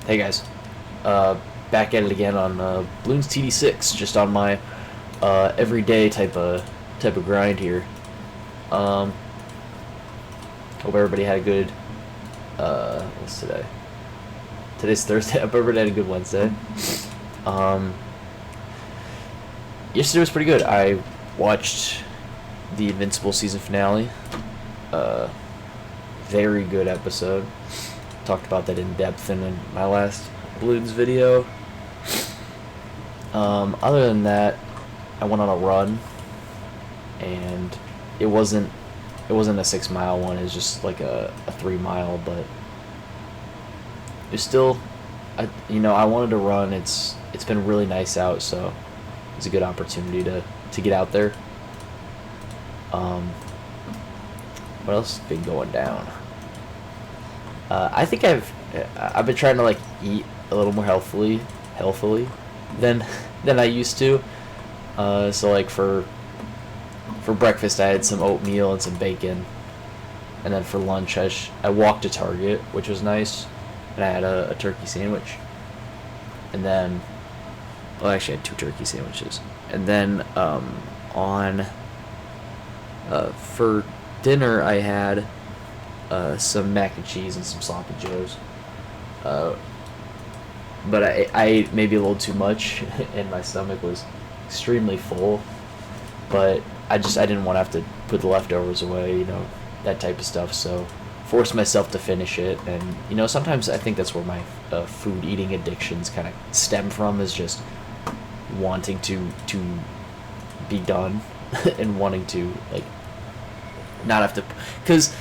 Hey guys, back at it again on Bloons TD6, just on my everyday type of grind here. Hope everybody had a good what's today? Today's Thursday. Hope everybody had a good Wednesday. Yesterday was pretty good. I watched the Invincible season finale. Very good episode. Talked about that in depth in my last Bloons video. Other than that, I went on a run, and it wasn't a 6 mile one. It was just like a 3 mile, but it's still, I wanted to run. It's been really nice out, so it's a good opportunity to get out there. What else has been going down? I think I've been trying to like eat a little more healthily than I used to. So like for breakfast I had some oatmeal and some bacon, and then for lunch I walked to Target, which was nice, and I had a turkey sandwich, and then actually I had 2 turkey sandwiches, and then for dinner I had some mac and cheese and some sloppy joes. But I ate maybe a little too much, and my stomach was extremely full. But I didn't want to have to put the leftovers away, that type of stuff. So forced myself to finish it, and sometimes I think that's where my food eating addictions kind of stem from, is just wanting to be done and wanting to like not have to, because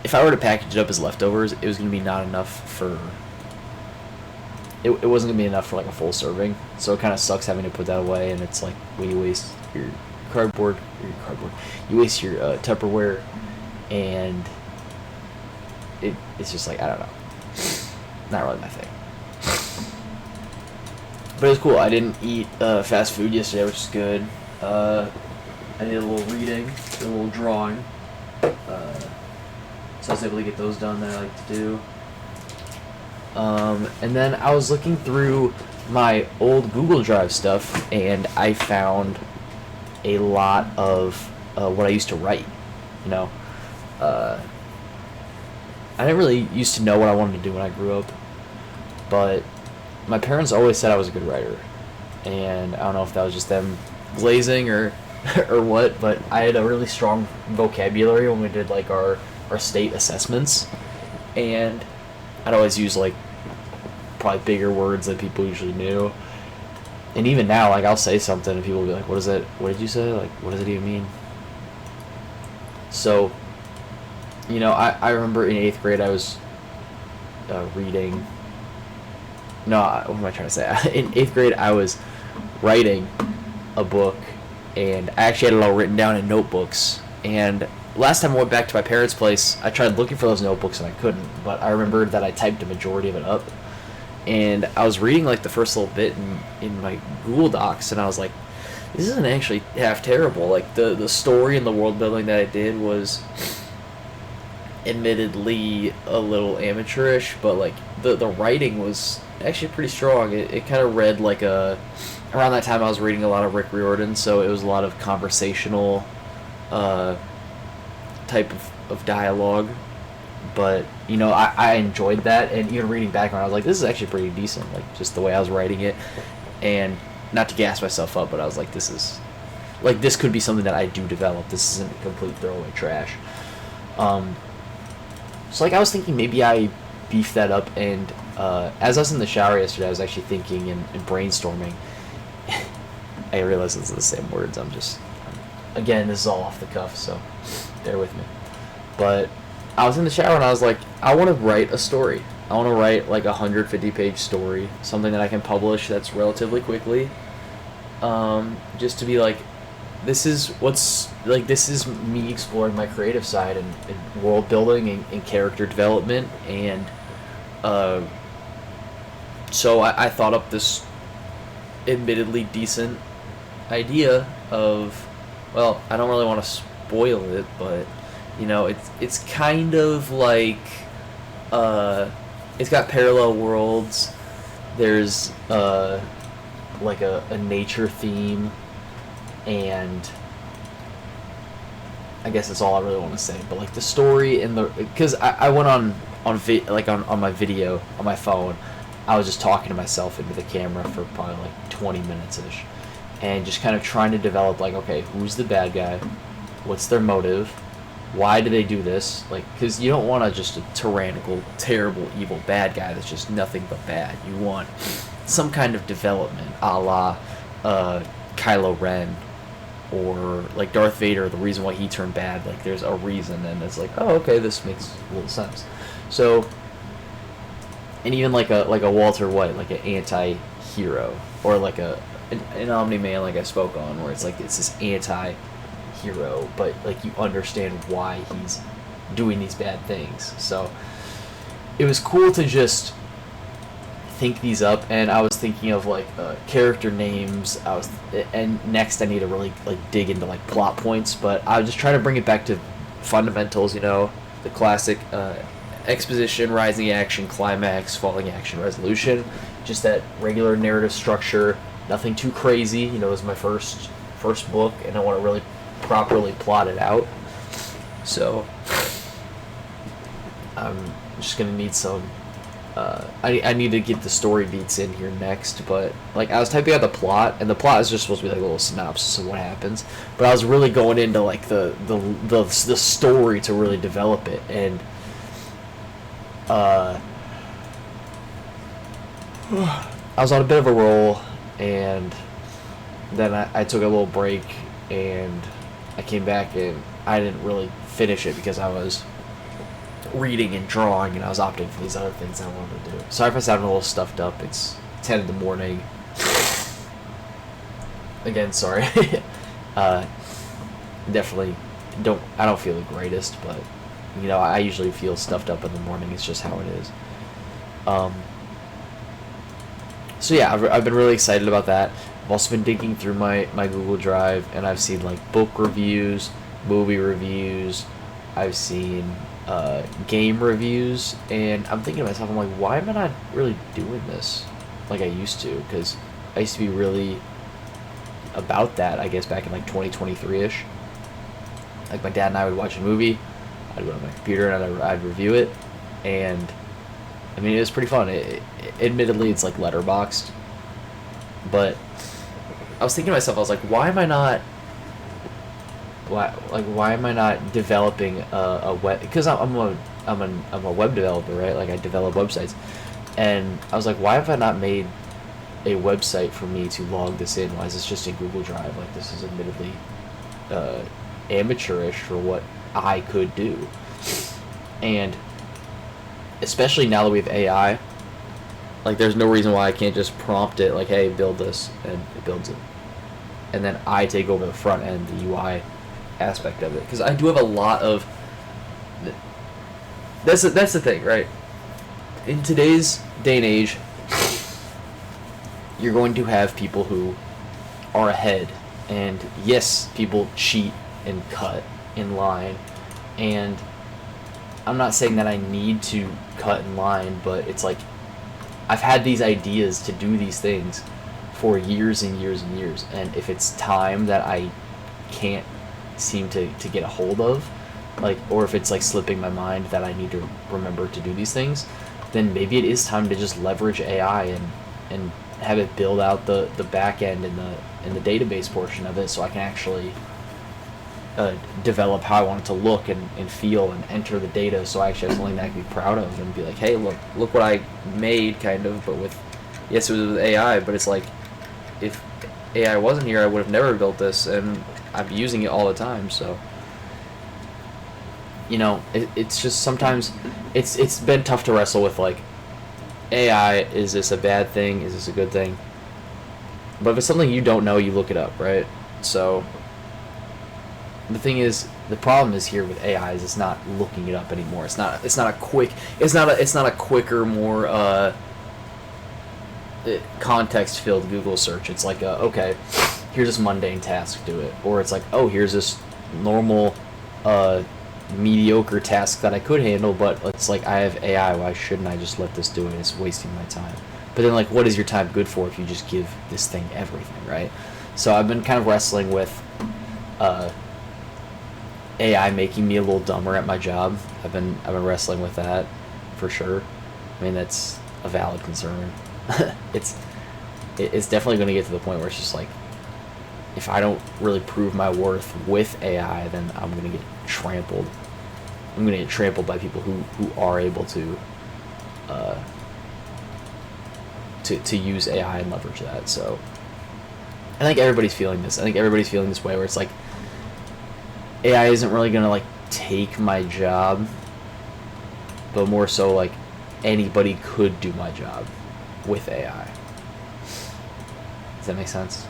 if I were to package it up as leftovers, it was going to be not enough for, it wasn't going to be enough for like a full serving, so it kind of sucks having to put that away, and it's like when you waste your you waste your Tupperware, and it's just like, I don't know, not really my thing. But it was cool. I didn't eat fast food yesterday, which is good. I did a little reading, a little drawing. So I was able to get those done that I like to do. And then I was looking through my old Google Drive stuff, and I found a lot of what I used to write. I didn't really used to know what I wanted to do when I grew up, but my parents always said I was a good writer, and I don't know if that was just them glazing or what, but I had a really strong vocabulary when we did like our state assessments, and I'd always use like probably bigger words that people usually knew. And even now, like, I'll say something and people will be like, what is it? What did you say? Like, what does it even mean? So, I remember in 8th grade I was reading. No, what am I trying to say? In 8th grade I was writing a book, and I actually had it all written down in notebooks. And last time I went back to my parents' place, I tried looking for those notebooks and I couldn't, but I remembered that I typed a majority of it up. And I was reading like the first little bit in my Google Docs, and I was like, this isn't actually half terrible. Like the story and the world building that I did was admittedly a little amateurish, but like the writing was actually pretty strong. It kind of read like around that time I was reading a lot of Rick Riordan, so it was a lot of conversational type of dialogue. But I enjoyed that, and even reading back on it, I was like, this is actually pretty decent, like just the way I was writing it. And not to gas myself up, but I was like, this could be something that I do develop. This isn't complete throwaway trash. So like I was thinking maybe I beef that up, and as I was in the shower yesterday, I was actually thinking and brainstorming. I realize this is the same words. Again, this is all off the cuff, so bear with me. But I was in the shower and I was like, I want to write a story. I want to write like a 150-page story, something that I can publish that's relatively quickly. Just to be like, this is me exploring my creative side and world building and character development, and so I thought up this admittedly decent idea of, well, I don't really want to spoil it, but it's kind of like it's got parallel worlds. There's like a nature theme, and I guess that's all I really want to say. But like the story and the, because I went on my video on my phone, I was just talking to myself into the camera for probably like 20 minutes ish, and just kind of trying to develop like, okay, who's the bad guy, what's their motive, why do they do this, like, because you don't want just a tyrannical, terrible, evil bad guy that's just nothing but bad. You want some kind of development, a la Kylo Ren, or like Darth Vader. The reason why he turned bad, like there's a reason, and it's like, oh, okay, this makes a little sense. So, and even like a Walter White, like an anti-hero, or like an Omni-Man, like I spoke on, where it's like it's this anti-hero, but like you understand why he's doing these bad things. So it was cool to just think these up, and I was thinking of like character names. And next I need to really like dig into like plot points, but I was just trying to bring it back to fundamentals, the classic exposition, rising action, climax, falling action, resolution, just that regular narrative structure, nothing too crazy. It was my first book, and I want to really properly plot it out. So I'm just gonna need some I need to get the story beats in here next, but like I was typing out the plot, and the plot is just supposed to be like a little synopsis of what happens, but I was really going into like the story to really develop it. And I was on a bit of a roll, and then I took a little break, and I came back, and I didn't really finish it because I was reading and drawing, and I was opting for these other things I wanted to do. Sorry if I sound a little stuffed up. It's 10 in the morning. Again, sorry. Definitely I don't feel the greatest, but I usually feel stuffed up in the morning. It's just how it is. So yeah, I've been really excited about that. I've also been digging through my Google Drive, and I've seen like book reviews, movie reviews, I've seen game reviews, and I'm thinking to myself, I'm like, why am I not really doing this like I used to? Because I used to be really about that, I guess, back in like 2023-ish. Like my dad and I would watch a movie, I'd go to my computer and I'd review it, and I mean, it was pretty fun. Admittedly, it's like letterboxed, but I was thinking to myself, I was like, why am I not developing a web? Because I'm a web developer, right? Like I develop websites, and I was like, why have I not made a website for me to log this in? Why is this just in Google Drive? Like, this is admittedly amateurish for what I could do, and especially now that we have AI, like there's no reason why I can't just prompt it like, hey, build this, and it builds it, and then I take over the front end, the UI aspect of it, because I do have a lot of that's the thing, right? In today's day and age, you're going to have people who are ahead, and yes, people cheat and cut in line, and I'm not saying that I need to cut in line, but it's like I've had these ideas to do these things for years and years and years, and if it's time that I can't seem to get a hold of, like, or if it's like slipping my mind that I need to remember to do these things, then maybe it is time to just leverage AI and have it build out the back end and the database portion of it, so I can actually develop how I want it to look and feel and enter the data, so I actually have something that I can be proud of and be like, hey, look what I made, kind of. But with, yes, it was with AI, but it's like, if AI wasn't here, I would have never built this, and I'm using it all the time. So it's just sometimes it's been tough to wrestle with, like, AI, is this a bad thing, is this a good thing? But if it's something you don't know, you look it up, right? So the thing is, the problem is here with AI is it's not looking it up anymore. It's not a quicker, more context filled Google search. It's like, okay, here's this mundane task, do it. Or it's like, oh, here's this normal mediocre task that I could handle, but it's like, I have AI, why shouldn't I just let this do it? It's wasting my time. But then, like, what is your time good for if you just give this thing everything, right? So I've been kind of wrestling with AI making me a little dumber at my job. I've been wrestling with that for sure. I mean, that's a valid concern. it's definitely going to get to the point where it's just like, if I don't really prove my worth with AI, then I'm going to get trampled. I'm going to get trampled by people who are able to use AI and leverage that. So I think everybody's feeling this. I think everybody's feeling this way where it's like, AI isn't really going to like take my job, but more so like anybody could do my job with AI. Does that make sense?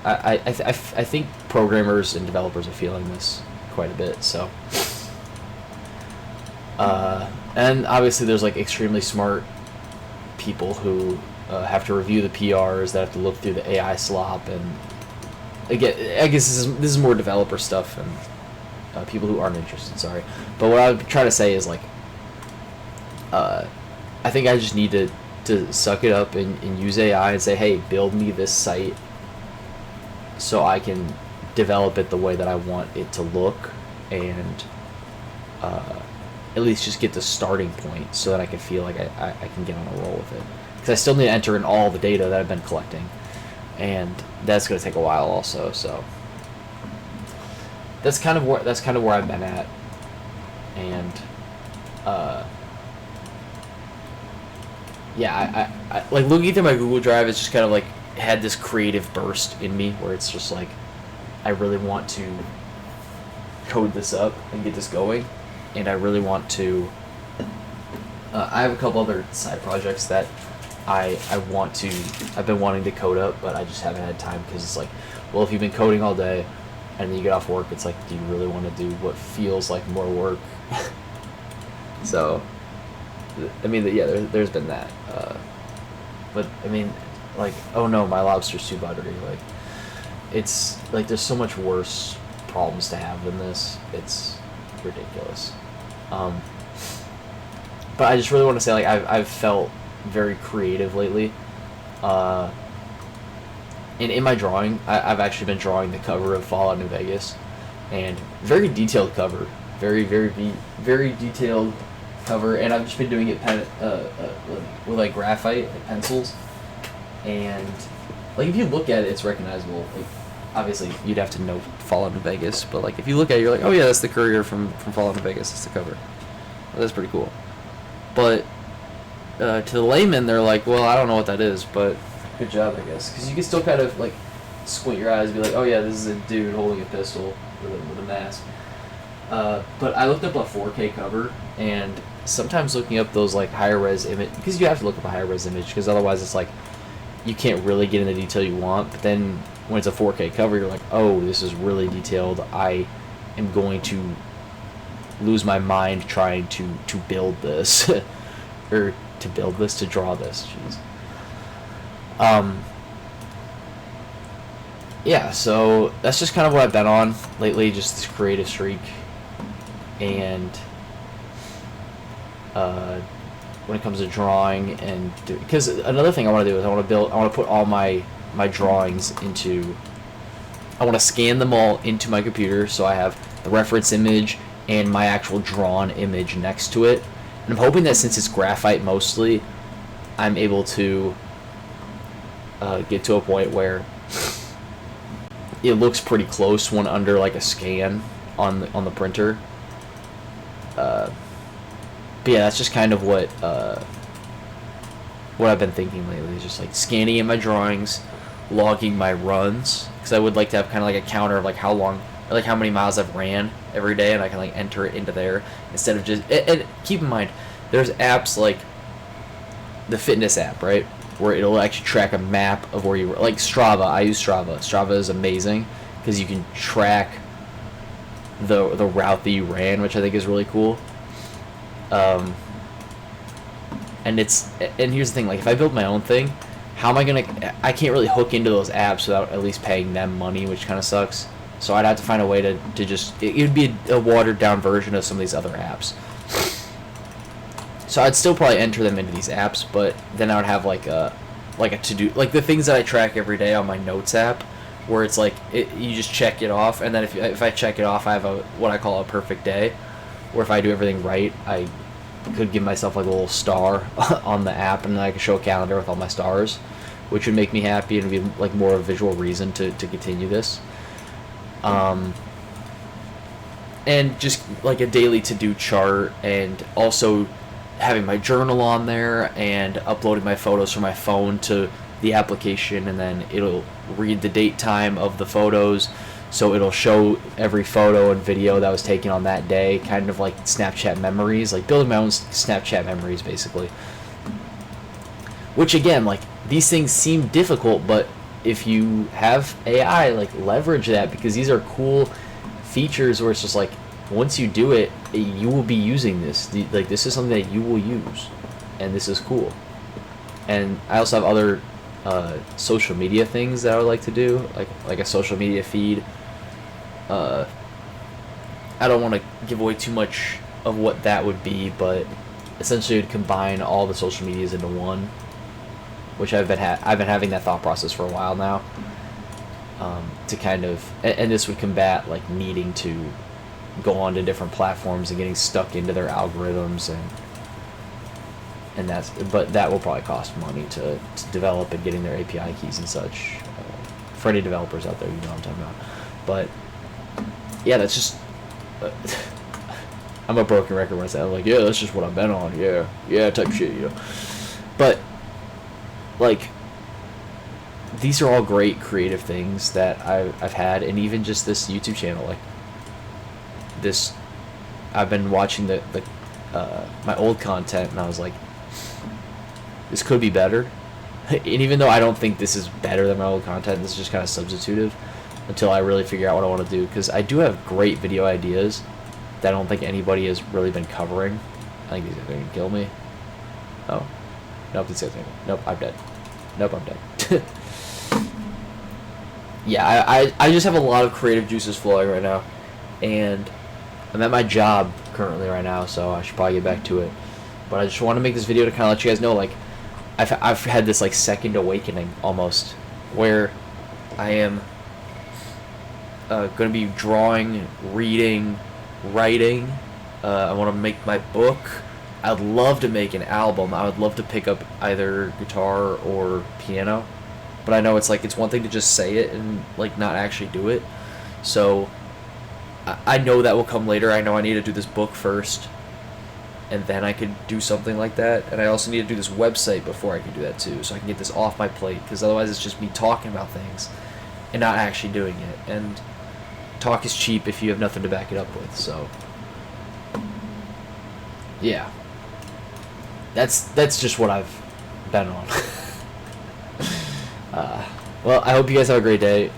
I think programmers and developers are feeling this quite a bit. So, and obviously there's like extremely smart people who have to review the PRs, that have to look through the AI slop, and again, I guess this is more developer stuff and people who aren't interested. Sorry, but what I would try to say is like, I think I just need to suck it up and use AI and say, hey, build me this site so I can develop it the way that I want it to look, and at least just get the starting point so that I can feel like I can get on a roll with it. Because I still need to enter in all the data that I've been collecting, and that's going to take a while also. So that's kind of where I've been at, and yeah, I like looking through my Google Drive. It's just kind of like had this creative burst in me where it's just like, I really want to code this up and get this going, and I really want to. I have a couple other side projects that I've been wanting to code up, but I just haven't had time, because it's like, well, if you've been coding all day and then you get off work, it's like, do you really want to do what feels like more work? So, I mean, yeah, there's been that. But, I mean, like, oh no, my lobster's too buttery. Like, it's, like, there's so much worse problems to have than this. It's ridiculous. But I just really want to say, like, I've felt very creative lately. And in my drawing, I've actually been drawing the cover of Fallout New Vegas, and very detailed cover, very detailed cover, and I've just been doing it with like graphite, like pencils, and like if you look at it, it's recognizable. Like, obviously you'd have to know Fallout New Vegas, but like if you look at it, you're like, oh yeah, that's the courier from Fallout New Vegas. That's the cover. Well, that's pretty cool. But to the layman, they're like, well, I don't know what that is, but good job, I guess, because you can still kind of like squint your eyes and be like, oh yeah, this is a dude holding a pistol with a mask. But I looked up a 4K cover, and sometimes looking up those like higher res image, because you have to look up a higher res image, because otherwise it's like you can't really get in the detail you want. But then when it's a 4K cover, you're like, oh, this is really detailed. I am going to lose my mind trying to build this or to draw this. Jeez. Yeah, so that's just kind of what I've been on lately, just this creative streak. And when it comes to drawing, and because another thing I want to do is I want to put all my drawings into, I want to scan them all into my computer, so I have the reference image and my actual drawn image next to it. And I'm hoping that since it's graphite mostly, I'm able to get to a point where it looks pretty close when under like a scan on the printer. But yeah, that's just kind of what I've been thinking lately. Is just like scanning in my drawings, logging my runs, because I would like to have kind of like a counter of like how long, or like how many miles I've ran every day, and I can like enter it into there instead of just. And keep in mind, there's apps like the fitness app, right, where it'll actually track a map of where you were. Like Strava, I use Strava. Strava is amazing because you can track the route that you ran, which I think is really cool. And here's the thing, like if I build my own thing, how am I gonna? I can't really hook into those apps without at least paying them money, which kind of sucks. So I'd have to find a way to just. It would be a watered down version of some of these other apps. So I'd still probably enter them into these apps, but then I would have like a to-do, like the things that I track every day on my notes app, where it's like you just check it off, and then if I check it off, I have what I call a perfect day, where if I do everything right, I could give myself like a little star on the app, and then I could show a calendar with all my stars, which would make me happy and be like more of a visual reason to continue this. And just like a daily to-do chart, and also having my journal on there and uploading my photos from my phone to the application, and then it'll read the date time of the photos, so it'll show every photo and video that was taken on that day, kind of like Snapchat memories, like building my own Snapchat memories basically. Which again, like, these things seem difficult, but if you have AI, like, leverage that, because these are cool features where it's just like, once you do it, you will be using this. Like, this is something that you will use, and this is cool. And I also have other social media things that I would like to do, like a social media feed. I don't want to give away too much of what that would be, but essentially it would combine all the social medias into one, which I've been having that thought process for a while now. To kind of, and this would combat like needing to go on to different platforms and getting stuck into their algorithms, and but that will probably cost money to develop, and getting their API keys and such. For any developers out there, you know what I'm talking about. But yeah, that's just I'm a broken record when I say, I'm like, yeah, that's just what I've been on, yeah type shit, you know. But like, these are all great creative things that I've had, and even just this YouTube channel, like this, I've been watching the my old content, and I was like, this could be better. And even though I don't think this is better than my old content, this is just kind of substitutive until I really figure out what I want to do, because I do have great video ideas that I don't think anybody has really been covering. I think these are going to kill me. Oh. Nope, these guys are, nope, I'm dead. Nope, I'm dead. Yeah, I just have a lot of creative juices flowing right now, and I'm at my job currently right now, so I should probably get back to it. But I just want to make this video to kind of let you guys know, like, I've had this like second awakening almost, where I am going to be drawing, reading, writing. I want to make my book. I'd love to make an album. I would love to pick up either guitar or piano, but I know it's like, it's one thing to just say it and like not actually do it. So I know that will come later. I know I need to do this book first, and then I could do something like that. And I also need to do this website before I can do that too, so I can get this off my plate, because otherwise it's just me talking about things and not actually doing it. And talk is cheap if you have nothing to back it up with. So yeah, that's just what I've been on. Well, I hope you guys have a great day.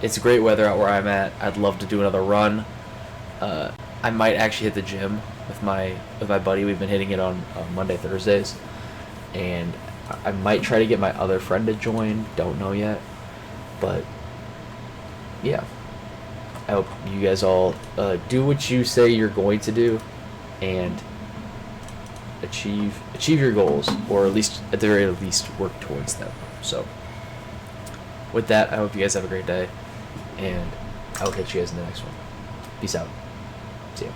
It's great weather out where I'm at. I'd love to do another run. I might actually hit the gym with my buddy. We've been hitting it on Monday, Thursdays, and I might try to get my other friend to join. Don't know yet, but yeah. I hope you guys all do what you say you're going to do, and achieve your goals, or at least at the very least work towards them. So with that, I hope you guys have a great day, and I'll catch you guys in the next one. Peace out. See ya.